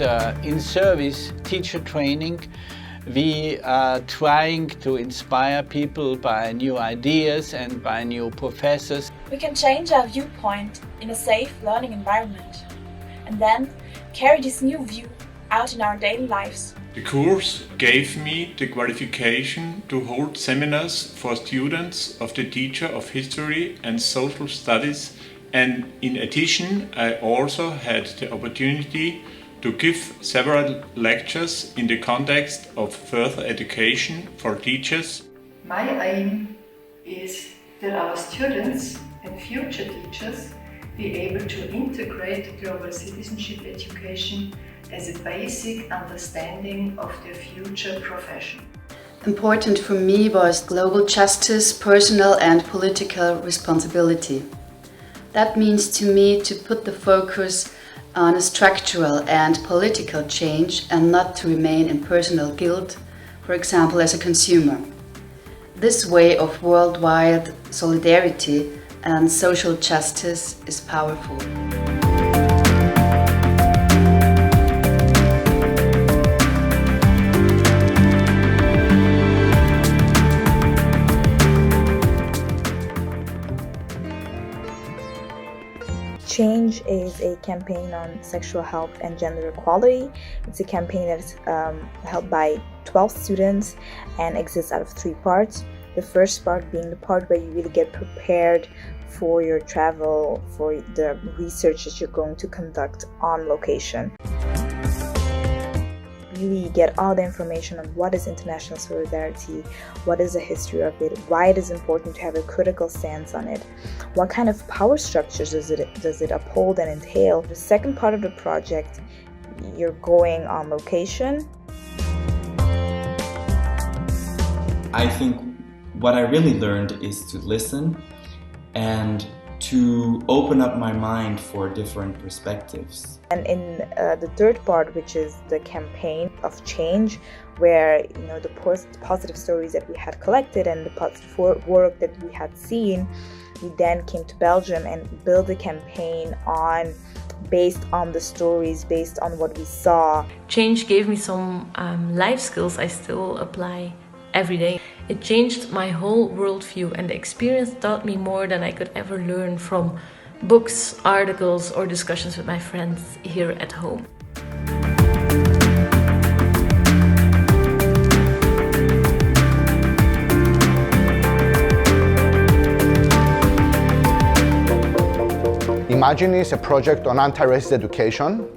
is in-service teacher training. We are trying to inspire people by new ideas and by new professors. We can change our viewpoint in a safe learning environment and then carry this new view out in our daily lives. The course gave me the qualification to hold seminars for students of the teacher of history and social studies, and in addition I also had the opportunity to give several lectures in the context of further education for teachers. My aim is that our students and future teachers be able to integrate global citizenship education as a basic understanding of their future profession. Important for me was global justice, personal and political responsibility. That means to me to put the focus on a structural and political change and not to remain in personal guilt, for example as a consumer. This way of worldwide solidarity and social justice is powerful. Change is a campaign on sexual health and gender equality. It's a campaign that's held by 12 students and exists out of 3 parts. The first part being the part where you really get prepared for your travel, for the research that you're going to conduct on location. Really get all the information on what is international solidarity, what is the history of it, why it is important to have a critical stance on it, what kind of power structures does it uphold and entail. The second part of the project, you're going on location. I think what I really learned is to listen and to open up my mind for different perspectives. And in the third part, which is the campaign of change, where the positive stories that we had collected and the positive work that we had seen, we then came to Belgium and built a campaign based on the stories, based on what we saw. Change gave me some life skills I still apply every day. It changed my whole worldview, and the experience taught me more than I could ever learn from books, articles, or discussions with my friends here at home. Imagine is a project on anti-racist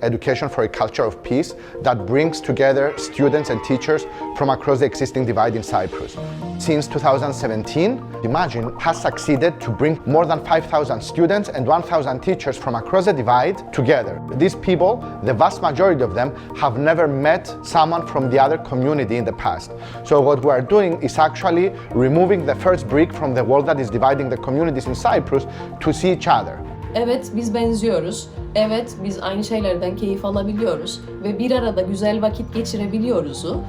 education for a culture of peace that brings together students and teachers from across the existing divide in Cyprus. Since 2017, Imagine has succeeded to bring more than 5,000 students and 1,000 teachers from across the divide together. These people, the vast majority of them, have never met someone from the other community in the past. So what we are doing is actually removing the first brick from the wall that is dividing the communities in Cyprus to see each other. Evet, biz benziyoruz. Evet, biz aynı şeylerden keyif alabiliyoruz ve bir arada güzel vakit geçirebiliyoruzu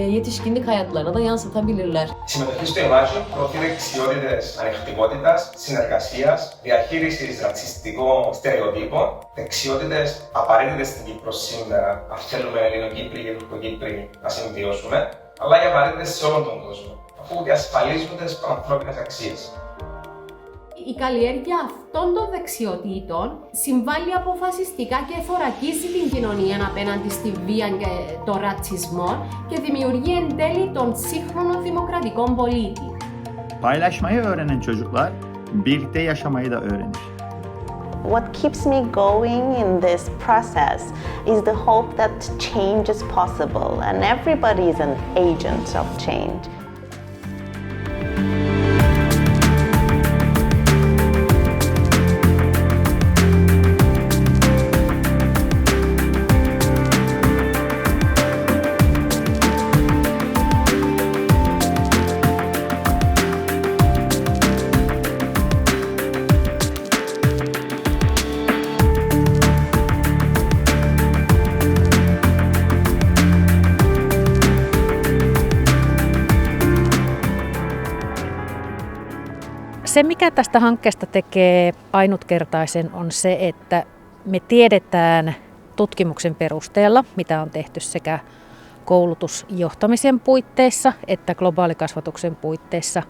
yetişkinlik hayatlarına da yansıtabilirler. Συμμετοχή στο Imagine προωθεί δεξιότητες ανοιχτικότητας, συνεργασίας, διαχείρισης ρατσιστικών στερεοτύπων, δεξιότητες απαραίτητες στην Κύπρο σήμερα, αν θέλουμε Ελληνοκύπροι και Τουρκοκύπροι να συμβιώσουμε, αλλά και απαραίτητες σε όλον τον κόσμο, αφού διασφαλίζονται τις ανθρώπινες αξίες. Η καλλιέργεια αυτών των δεξιοτήτων συμβάλλει αποφασιστικά και θωρακίζει την κοινωνία απέναντι στη βία και τον ρατσισμό και δημιουργεί εν τέλει τον σύγχρονο δημοκρατικό πολίτη. Paylaşmayı öğrenen çocuklar birlikte yaşamayı da öğrenir. What keeps me going in this process is the hope that change is possible and everybody is an agent of change. Se, mikä tästä hankkeesta tekee ainutkertaisen, on se, että me tiedetään tutkimuksen perusteella, mitä on tehty sekä koulutusjohtamisen puitteissa että globaalikasvatuksen puitteissa,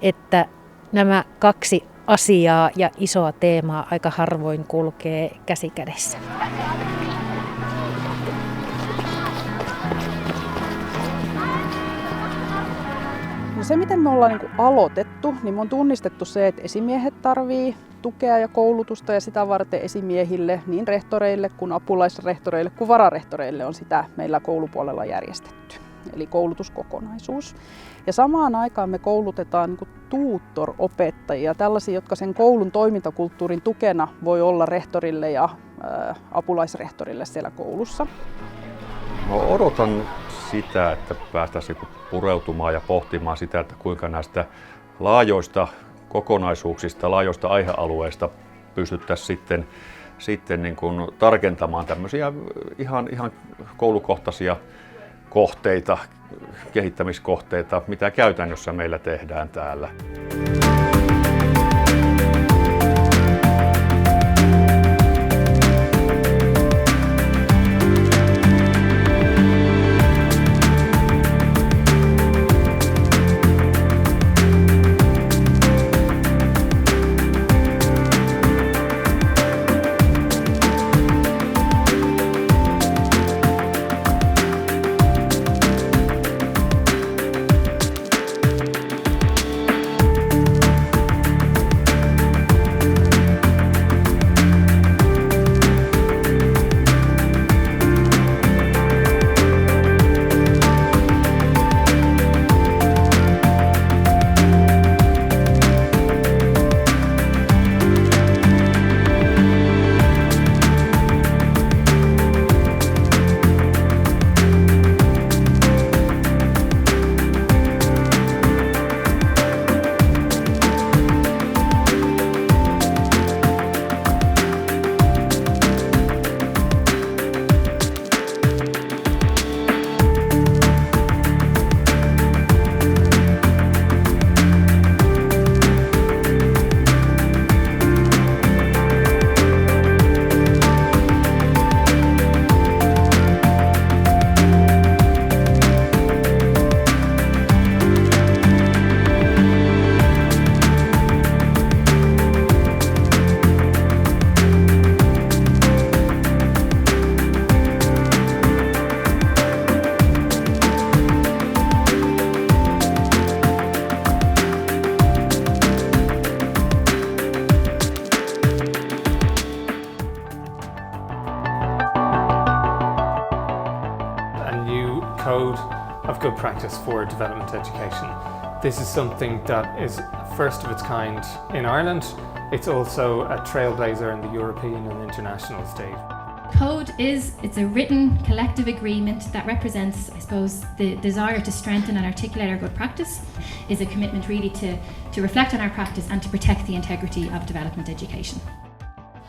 että nämä kaksi asiaa ja isoa teemaa aika harvoin kulkee käsi kädessä. No se, miten me ollaan aloitettu, niin me on tunnistettu se, että esimiehet tarvii tukea ja koulutusta ja sitä varten esimiehille, niin rehtoreille kuin apulaisrehtoreille kuin vararehtoreille on sitä meillä koulupuolella järjestetty. Eli koulutuskokonaisuus. Ja samaan aikaan me koulutetaan tutor-opettajia, tällaisia, jotka sen koulun toimintakulttuurin tukena voi olla rehtorille ja apulaisrehtorille siellä koulussa. No, odotan sitä, että päästäisiin pureutumaan ja pohtimaan sitä, että kuinka näistä laajoista kokonaisuuksista, laajoista aihealueista pystyttäisiin sitten niin kuin tarkentamaan tämmöisiä ihan koulukohtaisia kohteita, kehittämiskohteita, mitä käytännössä meillä tehdään täällä. Code of Good Practice for Development Education. This is something that is first of its kind in Ireland. It's also a trailblazer in the European and international stage. Code it's a written collective agreement that represents, I suppose, the desire to strengthen and articulate our good practice, is a commitment really to reflect on our practice and to protect the integrity of development education.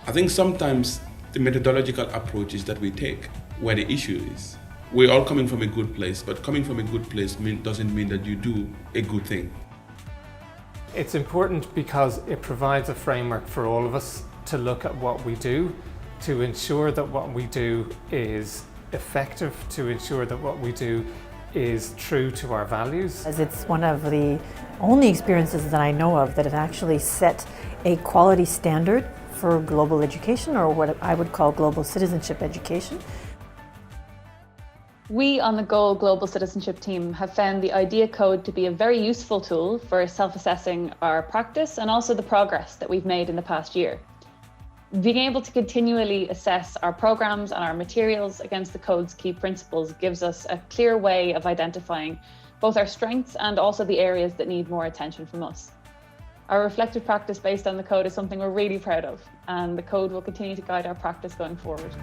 I think sometimes the methodological approaches that we take, where the issue is, we're all coming from a good place, but coming from a good place doesn't mean that you do a good thing. It's important because it provides a framework for all of us to look at what we do, to ensure that what we do is effective, to ensure that what we do is true to our values. As it's one of the only experiences that I know of that have actually set a quality standard for global education, or what I would call global citizenship education. We on the Goal Global Citizenship team have found the IDEA Code to be a very useful tool for self-assessing our practice and also the progress that we've made in the past year. Being able to continually assess our programs and our materials against the Code's key principles gives us a clear way of identifying both our strengths and also the areas that need more attention from us. Our reflective practice based on the Code is something we're really proud of, and the Code will continue to guide our practice going forward.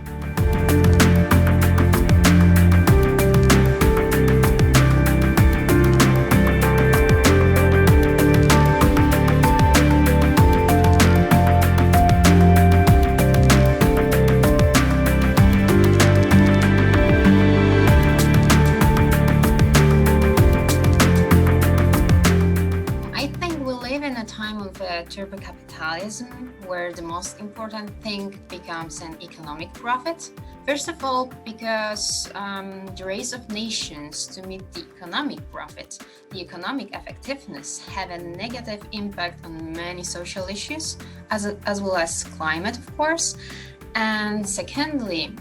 Turbo capitalism, where the most important thing becomes an economic profit, First of all, because the race of nations to meet the economic profit, the economic effectiveness have a negative impact on many social issues, as well as climate, of course. And secondly,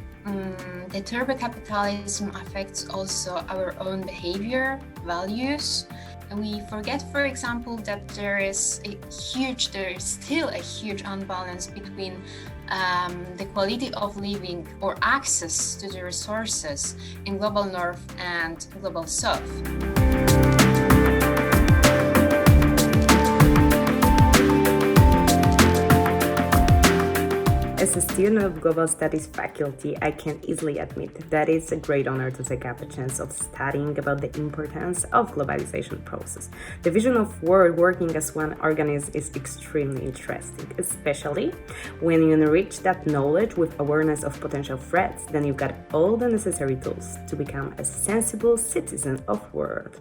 the turbo capitalism affects also our own behavior, values. And we forget, for example, that there is still a huge unbalance between the quality of living or access to the resources in global north and global south. As a student of Global Studies faculty, I can easily admit that it's a great honor to take up a chance of studying about the importance of globalization process. The vision of world working as one organism is extremely interesting, especially when you enrich that knowledge with awareness of potential threats, then you've got all the necessary tools to become a sensible citizen of the world.